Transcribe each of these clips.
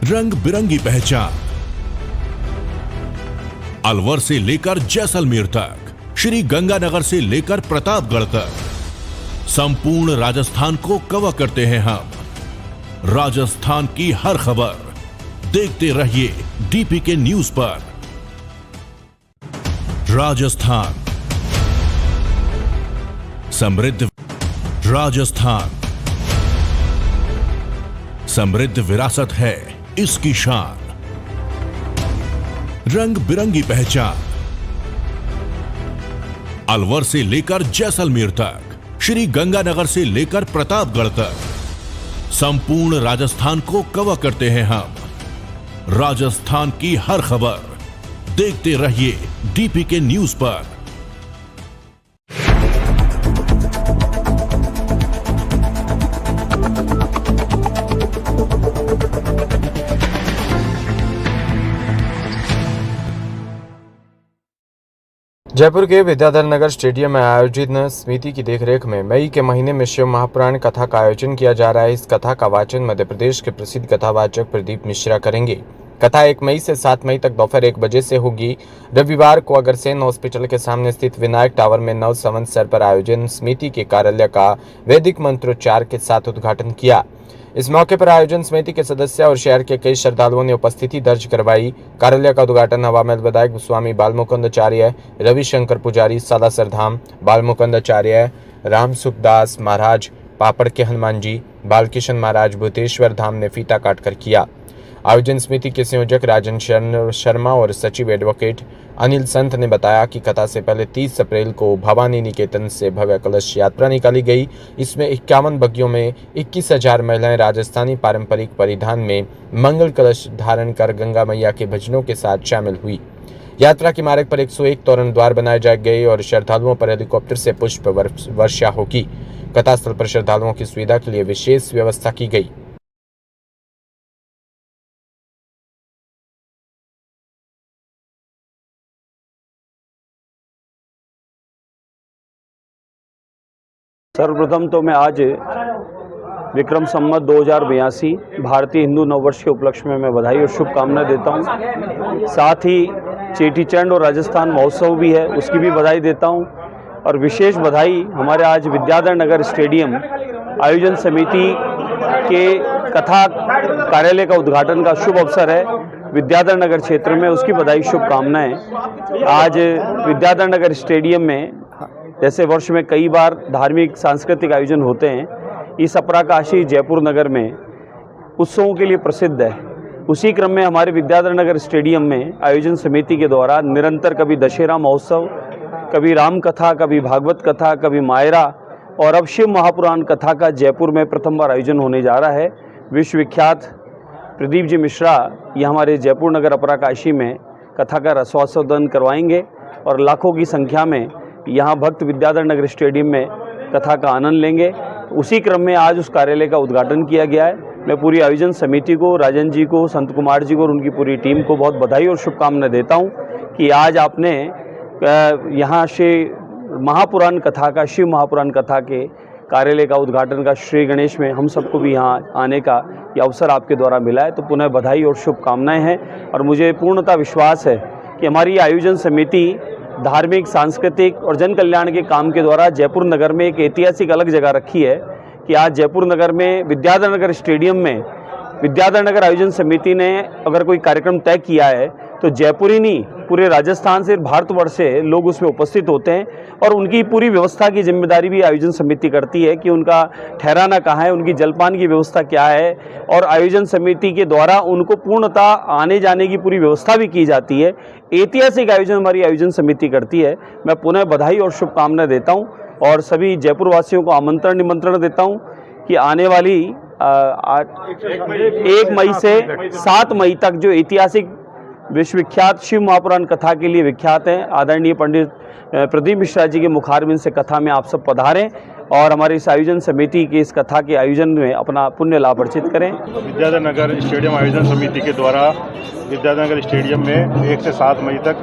रंग बिरंगी पहचान। अलवर से लेकर जैसलमेर तक, श्री गंगानगर से लेकर प्रतापगढ़ तक, संपूर्ण राजस्थान को कवर करते हैं हम। राजस्थान की हर खबर देखते रहिए डीपीके न्यूज पर। राजस्थान समृद्ध, राजस्थान समृद्ध विरासत है इसकी शान। रंग बिरंगी पहचान। अलवर से लेकर जैसलमेर तक, श्री गंगानगर से लेकर प्रतापगढ़ तक, संपूर्ण राजस्थान को कवर करते हैं हम। राजस्थान की हर खबर देखते रहिए डीपीके न्यूज पर। जयपुर के विद्याधर नगर स्टेडियम में आयोजित समिति की देखरेख में मई के महीने में शिव महापुराण कथा का आयोजन किया जा रहा है। इस कथा का वाचन मध्य प्रदेश के प्रसिद्ध कथावाचक प्रदीप मिश्रा करेंगे। कथा 1 मई से 7 मई तक दोपहर 1 बजे से होगी। रविवार को अग्रसेन हॉस्पिटल के सामने स्थित विनायक टावर में नव संवत्सर पर आयोजन समिति के कार्यालय का वैदिक मंत्रोच्चार के साथ उद्घाटन किया। इस मौके पर आयोजन समिति के सदस्य और शहर के कई श्रद्धालुओं ने उपस्थिति दर्ज करवाई। कार्यालय का उद्घाटन हवामहल विधायक स्वामी बालमुकुंदाचार्य, रविशंकर पुजारी, सालासर धाम बालमुकुंदाचार्य, राम सुखदास महाराज, पापड़ के हनुमान जी, बालकिशन महाराज, भूतेश्वर धाम ने फीता काटकर किया। आयोजन समिति के संयोजक राजन शर्मा और सचिव एडवोकेट अनिल संत ने बताया कि कथा से पहले 30 अप्रैल को भवानी निकेतन से भव्य कलश यात्रा निकाली गई। इसमें 51 बग्गियों में 21,000 महिलाएं राजस्थानी पारंपरिक परिधान में मंगल कलश धारण कर गंगा मैया के भजनों के साथ शामिल हुई। यात्रा के मार्ग पर 101 तोरण द्वार बनाए जाए गए और श्रद्धालुओं पर हेलीकॉप्टर से पुष्प वर्षा होगी। कथा स्थल पर श्रद्धालुओं की सुविधा के लिए विशेष व्यवस्था की गई। सर्वप्रथम तो मैं आज विक्रम संवत 2082 भारतीय हिंदू नववर्ष के उपलक्ष्य में मैं बधाई और शुभकामनाएं देता हूं। साथ ही चेटीचंड और राजस्थान महोत्सव भी है, उसकी भी बधाई देता हूं। और विशेष बधाई हमारे आज विद्याधर नगर स्टेडियम आयोजन समिति के कथा कार्यालय का उद्घाटन का शुभ अवसर है विद्याधर नगर क्षेत्र में, उसकी बधाई शुभकामनाएं। आज विद्याधर नगर स्टेडियम में जैसे वर्ष में कई बार धार्मिक सांस्कृतिक आयोजन होते हैं, इस अपराकाशी जयपुर नगर में उत्सवों के लिए प्रसिद्ध है। उसी क्रम में हमारे विद्याधर नगर स्टेडियम में आयोजन समिति के द्वारा निरंतर कभी दशहरा महोत्सव, कभी राम कथा, कभी भागवत कथा, कभी मायरा और अब शिव महापुराण कथा का जयपुर में प्रथम बार आयोजन होने जा रहा है। विश्वविख्यात प्रदीप जी मिश्रा ये हमारे जयपुर नगर अपराकाशी में कथा का रसोत्सव करवाएंगे और लाखों की संख्या में यहाँ भक्त विद्याधर नगर स्टेडियम में कथा का आनंद लेंगे। उसी क्रम में आज उस कार्यालय का उद्घाटन किया गया है। मैं पूरी आयोजन समिति को, राजन जी को, संत कुमार जी को और उनकी पूरी टीम को बहुत बधाई और शुभकामनाएं देता हूँ कि आज आपने यहाँ से महापुराण कथा का, शिव महापुराण कथा के कार्यालय का उद्घाटन का श्री गणेश में हम सबको भी यहाँ आने का ये अवसर आपके द्वारा मिला है, तो पुनः बधाई और शुभकामनाएँ हैं। और मुझे पूर्णतः विश्वास है कि हमारी आयोजन समिति धार्मिक, सांस्कृतिक और जन कल्याण के काम के द्वारा जयपुर नगर में एक ऐतिहासिक अलग जगह रखी है कि आज जयपुर नगर में विद्याधर नगर स्टेडियम में विद्याधर नगर आयोजन समिति ने अगर कोई कार्यक्रम तय किया है तो जयपुर ही नहीं, पूरे राजस्थान से, भारतवर्ष से लोग उसमें उपस्थित होते हैं और उनकी पूरी व्यवस्था की जिम्मेदारी भी आयोजन समिति करती है कि उनका ठहराना कहाँ है, उनकी जलपान की व्यवस्था क्या है और आयोजन समिति के द्वारा उनको पूर्णतः आने जाने की पूरी व्यवस्था भी की जाती है। ऐतिहासिक आयोजन हमारी आयोजन समिति करती है। मैं पुनः बधाई और शुभकामनाएं देता हूँ और सभी जयपुर वासियों को निमंत्रण देता हूँ कि आने वाली 1 मई से 7 मई तक जो ऐतिहासिक विश्वविख्यात शिव महापुराण कथा के लिए विख्यात हैं, आदरणीय पंडित प्रदीप मिश्रा जी के मुखारबिंद से कथा में आप सब पधारें और हमारे इस आयोजन समिति की इस कथा के आयोजन में अपना पुण्य लाभ अर्जित करें। विद्याधर नगर स्टेडियम आयोजन समिति के द्वारा विद्याधर नगर स्टेडियम में 1 से 7 मई तक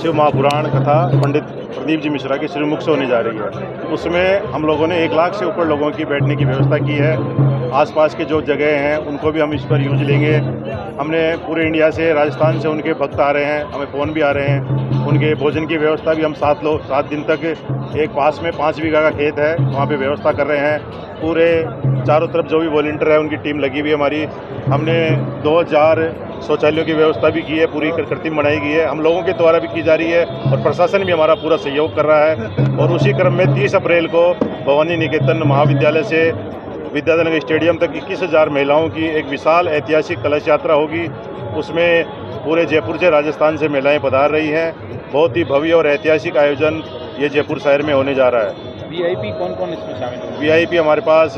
शिव महापुराण कथा पंडित प्रदीप जी मिश्रा की श्रीमुख से होने जा रही है। उसमें हम लोगों ने 1 लाख से ऊपर लोगों की बैठने की व्यवस्था की है आसपास के जो जगह हैं उनको भी हम इस पर यूज लेंगे। हमने पूरे इंडिया से, राजस्थान से उनके भक्त आ रहे हैं, हमें फ़ोन भी आ रहे हैं। उनके भोजन की व्यवस्था भी हम 7 दिन तक, एक पास में 5 बीघा का खेत है, वहाँ पे व्यवस्था कर रहे हैं। पूरे चारों तरफ जो भी वॉलंटियर है उनकी टीम लगी हुई है हमारी। हमने 2000 शौचालयों की व्यवस्था भी की है, पूरी कृत्रिम बनाई गई है, हम लोगों के द्वारा भी की जा रही है और प्रशासन भी हमारा पूरा सहयोग कर रहा है। और उसी क्रम में 30 अप्रैल को भवानी निकेतन महाविद्यालय से विद्याधर नगर स्टेडियम तक 21,000 महिलाओं की एक विशाल ऐतिहासिक कलश यात्रा होगी। उसमें पूरे जयपुर से, राजस्थान से महिलाएं पधार रही हैं। बहुत ही भव्य और ऐतिहासिक आयोजन ये जयपुर शहर में होने जा रहा है। वीआईपी कौन कौन इसमें शामिल है? वीआईपी हमारे पास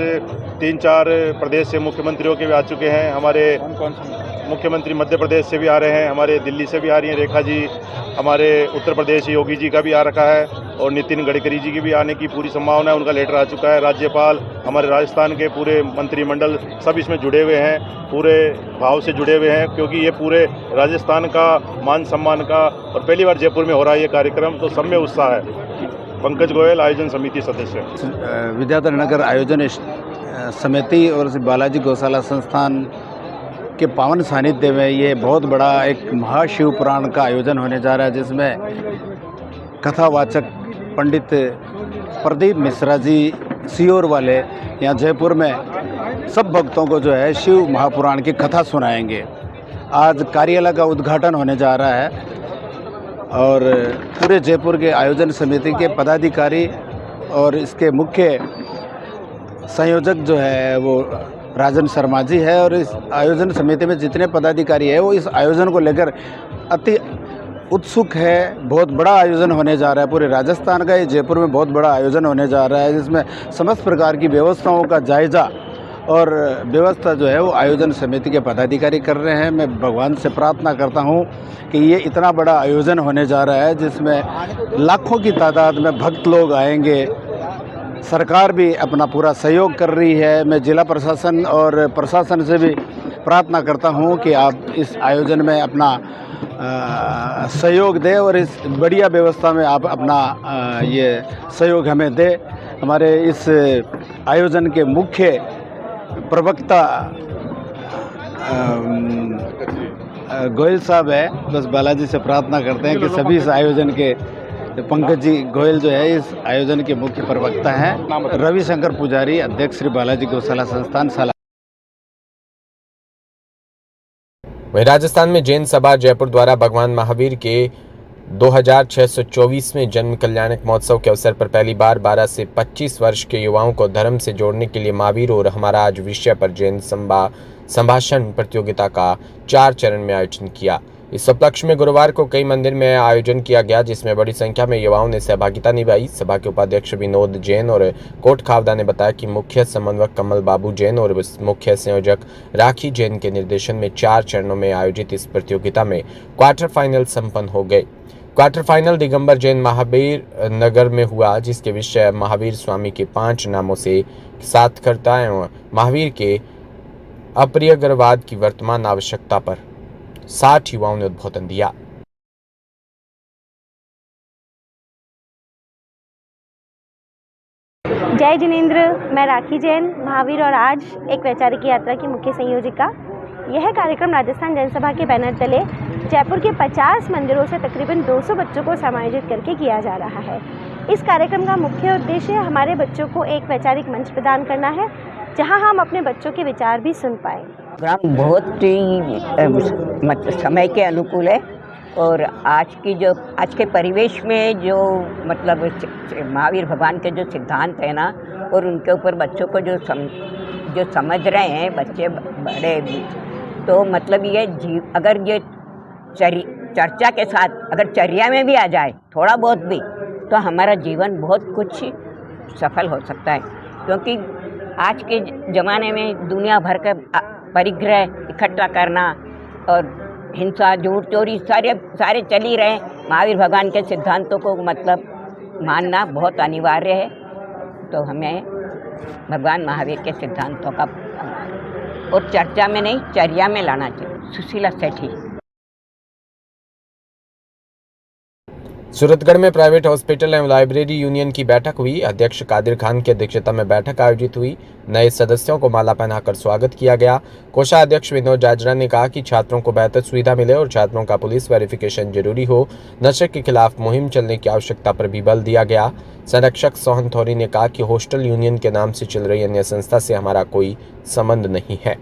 3-4 प्रदेश से मुख्यमंत्रियों के भी आ चुके हैं। हमारे कौन मुख्यमंत्री मध्य प्रदेश से भी आ रहे हैं, हमारे दिल्ली से भी आ रही हैं रेखा जी, हमारे उत्तर प्रदेश योगी जी का भी आ रखा है और नितिन गडकरी जी की भी आने की पूरी संभावना है। उनका लेटर आ चुका है। राज्यपाल, हमारे राजस्थान के पूरे मंत्रिमंडल सब इसमें जुड़े हुए हैं, पूरे भाव से जुड़े हुए हैं, क्योंकि ये पूरे राजस्थान का मान सम्मान का और पहली बार जयपुर में हो रहा है ये कार्यक्रम, तो सब में उत्साह है। पंकज गोयल, आयोजन समिति सदस्य। विद्याधर नगर आयोजन समिति और बालाजी गौशाला संस्थान के पावन सानिध्य में ये बहुत बड़ा एक महाशिव पुराण का आयोजन होने जा रहा है, जिसमें कथावाचक पंडित प्रदीप मिश्रा जी सीहोर वाले यहाँ जयपुर में सब भक्तों को जो है शिव महापुराण की कथा सुनाएंगे। आज कार्यालय का उद्घाटन होने जा रहा है और पूरे जयपुर के आयोजन समिति के पदाधिकारी और इसके मुख्य संयोजक जो है वो राजन शर्मा जी है। और इस आयोजन समिति में जितने पदाधिकारी है वो इस आयोजन को लेकर अति उत्सुक है। बहुत बड़ा आयोजन होने जा रहा है, पूरे राजस्थान का, ये जयपुर में बहुत बड़ा आयोजन होने जा रहा है, जिसमें समस्त प्रकार की व्यवस्थाओं का जायजा और व्यवस्था जो है वो आयोजन समिति के पदाधिकारी कर रहे हैं। मैं भगवान से प्रार्थना करता हूँ कि ये इतना बड़ा आयोजन होने जा रहा है जिसमें लाखों की तादाद में भक्त लोग आएंगे। सरकार भी अपना पूरा सहयोग कर रही है। मैं जिला प्रशासन और प्रशासन से भी प्रार्थना करता हूँ कि आप इस आयोजन में अपना सहयोग दें और इस बढ़िया व्यवस्था में आप अपना ये सहयोग हमें दें। हमारे इस आयोजन के मुख्य प्रवक्ता गोयल साहब है, बस बालाजी से प्रार्थना करते हैं कि सभी इस आयोजन के, पंकज जी गोयल जो है इस आयोजन के मुख्य प्रवक्ता हैं। रविशंकर पुजारी, अध्यक्ष श्री बालाजी गौशाला संस्थान साला। वहीं राजस्थान में जैन सभा जयपुर द्वारा भगवान महावीर के 2624वें जन्म कल्याणक महोत्सव के अवसर पर पहली बार 12 से 25 वर्ष के युवाओं को धर्म से जोड़ने के लिए महावीर और हमारा आज विषय पर जैन संभाषण प्रतियोगिता का 4 चरण में आयोजन किया। इस उपलक्ष्य में गुरुवार को कई मंदिर में आयोजन किया गया, जिसमें बड़ी संख्या में युवाओं ने सहभागिता निभाई। सभा के उपाध्यक्ष विनोद जैन और कोट खावदा ने बताया कि मुख्य समन्वयक कमल बाबू जैन और मुख्य संयोजक राखी जैन के निर्देशन में 4 चरणों में आयोजित इस प्रतियोगिता में क्वार्टर फाइनल संपन्न हो गए। क्वार्टर फाइनल दिगंबर जैन महावीर नगर में हुआ, जिसके विषय महावीर स्वामी के 5 नामों से सार्थकता एवं महावीर के अप्रियगरवाद की वर्तमान आवश्यकता पर 60 युवाओं ने उद्बोधन दिया। जय जिनेंद्र, मैं राखी जैन, महावीर और आज एक वैचारिक यात्रा की मुख्य संयोजिका। यह कार्यक्रम राजस्थान जनसभा के बैनर तले जयपुर के 50 मंदिरों से तकरीबन 200 बच्चों को समायोजित करके किया जा रहा है। इस कार्यक्रम का मुख्य उद्देश्य हमारे बच्चों को एक वैचारिक मंच प्रदान करना है, जहां हम अपने बच्चों के विचार भी सुन पाएं। प्रोग्राम बहुत ही समय के अनुकूल है और आज के परिवेश में जो मतलब महावीर भगवान के जो सिद्धांत है ना, और उनके ऊपर बच्चों को जो समझ रहे हैं बच्चे बड़े भी, तो मतलब ये अगर ये चर्चा के साथ अगर चर्या में भी आ जाए थोड़ा बहुत भी, तो हमारा जीवन बहुत कुछ सफल हो सकता है। क्योंकि आज के ज़माने में दुनिया भर का परिग्रह इकट्ठा करना और हिंसा, झूठ, चोरी सारे चल ही रहे। महावीर भगवान के सिद्धांतों को मतलब मानना बहुत अनिवार्य है। तो हमें भगवान महावीर के सिद्धांतों का और चर्चा में नहीं, चर्या में लाना चाहिए। सुशीला सेठी। सूरतगढ़ में प्राइवेट हॉस्पिटल एवं लाइब्रेरी यूनियन की बैठक हुई। अध्यक्ष कादिर खान की अध्यक्षता में बैठक आयोजित हुई। नए सदस्यों को माला पहनाकर स्वागत किया गया। कोषाध्यक्ष विनोद जाजरा ने कहा कि छात्रों को बेहतर सुविधा मिले और छात्रों का पुलिस वेरिफिकेशन जरूरी हो। नशे के खिलाफ मुहिम चलने की आवश्यकता पर भी बल दिया गया। संरक्षक सोहन थौरी ने कहा कि हॉस्टल यूनियन के नाम से चल रही अन्य संस्था से हमारा कोई संबंध नहीं है।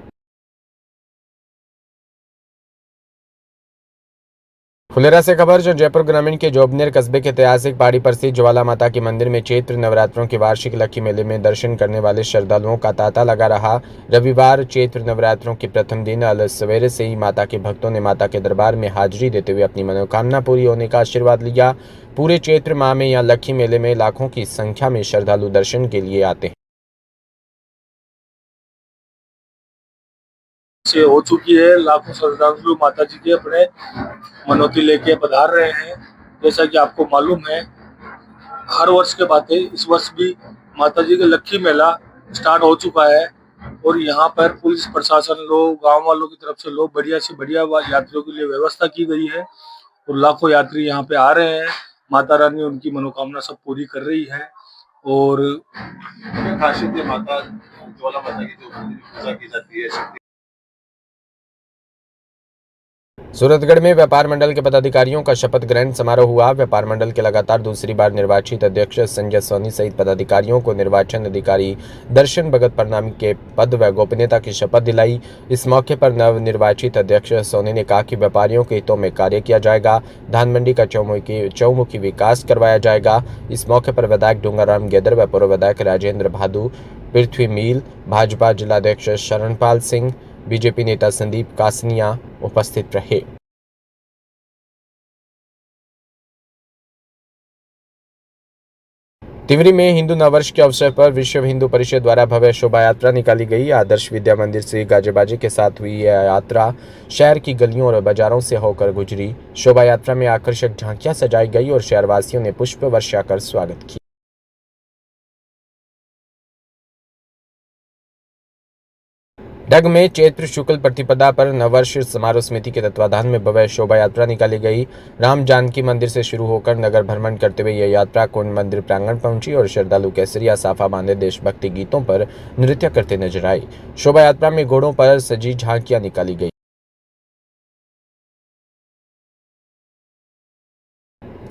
फुलेरा से खबर जो जयपुर ग्रामीण के जोबनेर कस्बे के ऐतिहासिक पहाड़ी पर स्थित ज्वाला माता के मंदिर में चैत्र नवरात्रों के वार्षिक लक्की मेले में दर्शन करने वाले श्रद्धालुओं का तांता लगा रहा। रविवार चैत्र नवरात्रों के प्रथम दिन अल सवेरे से ही माता के भक्तों ने माता के दरबार में हाजिरी देते हुए अपनी मनोकामना पूरी होने का आशीर्वाद लिया। पूरे चैत्र माह में यहाँ लक्की मेले में लाखों की संख्या में श्रद्धालु दर्शन के लिए आते हैं। से हो चुकी है। लाखों श्रद्धालु माता जी के अपने मनौती लेके पधार रहे हैं। जैसा कि आपको मालूम है, हर वर्ष के बातें इस वर्ष भी माता जी का लक्की मेला स्टार्ट हो चुका है और यहाँ पर पुलिस प्रशासन लोग, गांव वालों की तरफ से लोग बढ़िया से बढ़िया यात्रियों के लिए व्यवस्था की गई है और लाखों यात्री यहाँ पे आ रहे हैं। माता रानी उनकी मनोकामना सब पूरी कर रही है। और खासियत है माता ज्वाला माता की जो पूजा की जाती है। सूरतगढ़ में व्यापार मंडल के पदाधिकारियों का शपथ ग्रहण समारोह हुआ। व्यापार मंडल के लगातार दूसरी बार निर्वाचित अध्यक्ष संजय सोनी सहित पदाधिकारियों को निर्वाचन अधिकारी दर्शन भगत परनामी के पद व गोपनीयता की शपथ दिलाई। इस मौके पर नवनिर्वाचित अध्यक्ष सोनी ने कहा कि व्यापारियों के हितों में कार्य किया जाएगा। धान मंडी का चौमुखी विकास करवाया जाएगा। इस मौके पर विधायक डूंगाराम गेदर व पूर्व विधायक राजेंद्र भादु, पृथ्वी मील, भाजपा जिलाध्यक्ष शरणपाल सिंह, बीजेपी नेता संदीप कासनिया उपस्थित रहे। तिवरी में हिंदू नववर्ष के अवसर पर विश्व हिंदू परिषद द्वारा भव्य शोभा यात्रा निकाली गई। आदर्श विद्या मंदिर से गाजे-बाजे के साथ हुई यह यात्रा शहर की गलियों और बाजारों से होकर गुजरी। शोभा यात्रा में आकर्षक झांकियां सजाई गई और शहरवासियों ने पुष्प वर्षा कर स्वागत किया। डग में चैत्र शुक्ल प्रतिपदा पर नववर्ष समारोह समिति के तत्वाधान में भव्य शोभा यात्रा निकाली गई। राम जानकी मंदिर से शुरू होकर नगर भ्रमण करते हुए यह यात्रा कुंड मंदिर प्रांगण पहुंची और श्रद्धालु केसरिया साफा बांधे देशभक्ति गीतों पर नृत्य करते नजर आए। शोभा यात्रा में घोड़ों पर सजी झांकियां निकाली गई।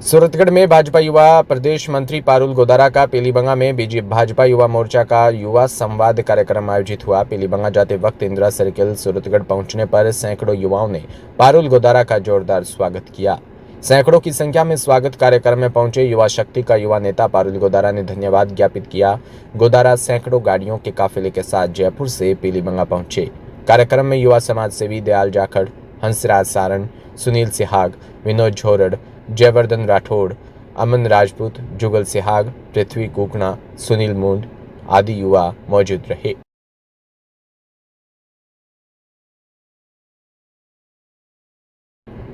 सूरतगढ़ में भाजपा युवा प्रदेश मंत्री पारुल गोदारा का पीलीबंगा में भाजपा युवा मोर्चा का युवा संवाद कार्यक्रम आयोजित हुआ। पीलीबंगा जाते वक्त इंदिरा सर्किल सूरतगढ़ पहुंचने पर सैकड़ों युवाओं ने पारुल गोदारा का जोरदार स्वागत किया। सैकड़ों की संख्या में स्वागत कार्यक्रम में पहुंचे युवा शक्ति का युवा नेता पारुल गोदारा ने धन्यवाद ज्ञापित किया। गोदारा सैकड़ों गाड़ियों के काफिले के साथ जयपुर से पीलीबंगा पहुंचे। कार्यक्रम में युवा समाज सेवी दयाल जाखड़, हंसराज सारण, सुनील सिहाग, विनोद झोरड़, जयवर्धन राठौड़, अमन राजपूत, जुगल सिहाग, पृथ्वी कुकना, सुनील मुंड आदि युवा मौजूद रहे।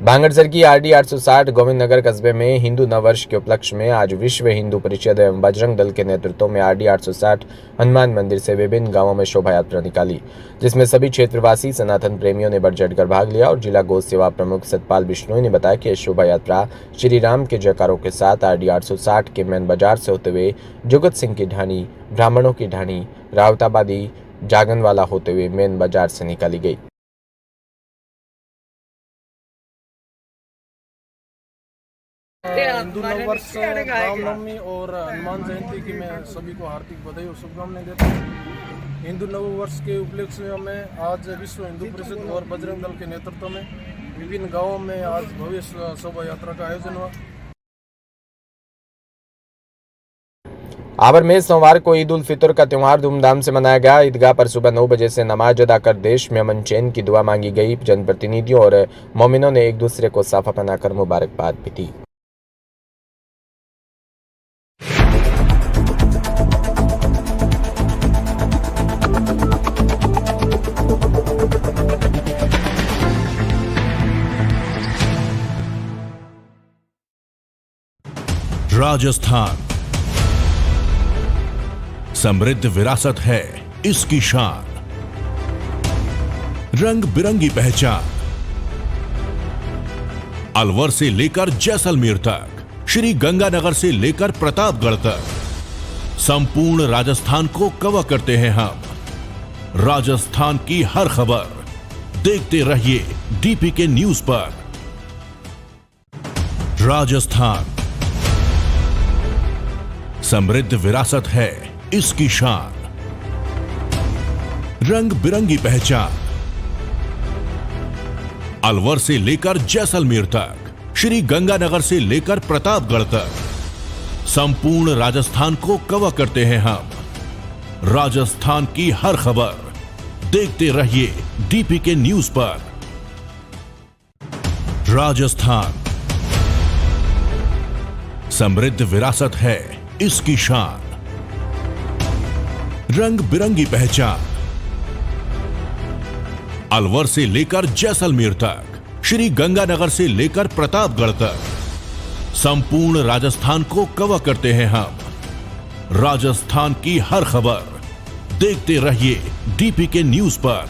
भांगड़सर की आरडी 860 गोविंद नगर कस्बे में हिंदू नववर्ष के उपलक्ष्य में आज विश्व हिंदू परिषद एवं बजरंग दल के नेतृत्व में आरडी 860 हनुमान मंदिर से विभिन्न गांवों में शोभा यात्रा निकाली, जिसमें सभी क्षेत्रवासी सनातन प्रेमियों ने बढ़ चढ़कर भाग लिया। और जिला गौ सेवा प्रमुख सतपाल बिश्नोई ने बताया कि यह शोभा यात्रा श्री राम के जयकारों के साथ आरडी 860 के मेन बाजार से होते हुए जुगत सिंह की ढाणी, ब्राह्मणों की ढाणी, रावताबादी, जागनवाला होते हुए मेन बाजार से निकाली गई। हिंदू नववर्ष, रामनवमी और हनुमान जयंती की मैं सभी को हार्दिक बधाई और शुभकामनाएं देता हूँ। हिंदू नववर्ष के उपलक्ष्य में आज विश्व हिंदू परिषद और बजरंग दल के नेतृत्व में विभिन्न गांवों में आज भव्य शोभा यात्रा का आयोजन हुआ। आवर में सोमवार को ईद उल फितर का त्योहार धूमधाम से मनाया गया। ईदगाह पर सुबह 9 बजे से नमाज अदा कर देश में अमन चैन की दुआ मांगी गई। जनप्रतिनिधियों और मोमिनों ने एक दूसरे को साफा पहनाकर मुबारकबाद भी दी। राजस्थान समृद्ध विरासत है इसकी शान, रंग बिरंगी पहचान। अलवर से लेकर जैसलमेर तक श्री गंगानगर से लेकर प्रतापगढ़ तक संपूर्ण राजस्थान को कवर करते हैं हम। राजस्थान की हर खबर देखते रहिए डीपीके न्यूज पर। राजस्थान समृद्ध विरासत है इसकी शान, रंग बिरंगी पहचान। अलवर से लेकर जैसलमेर तक, श्री गंगानगर से लेकर प्रतापगढ़ तक संपूर्ण राजस्थान को कवर करते हैं हम। राजस्थान की हर खबर देखते रहिए डीपीके न्यूज पर। राजस्थान समृद्ध विरासत है इसकी शान, रंग बिरंगी पहचान। अलवर से लेकर जैसलमेर तक, श्री गंगानगर से लेकर प्रतापगढ़ तक संपूर्ण राजस्थान को कवर करते हैं हम। राजस्थान की हर खबर देखते रहिए डीपीके न्यूज पर।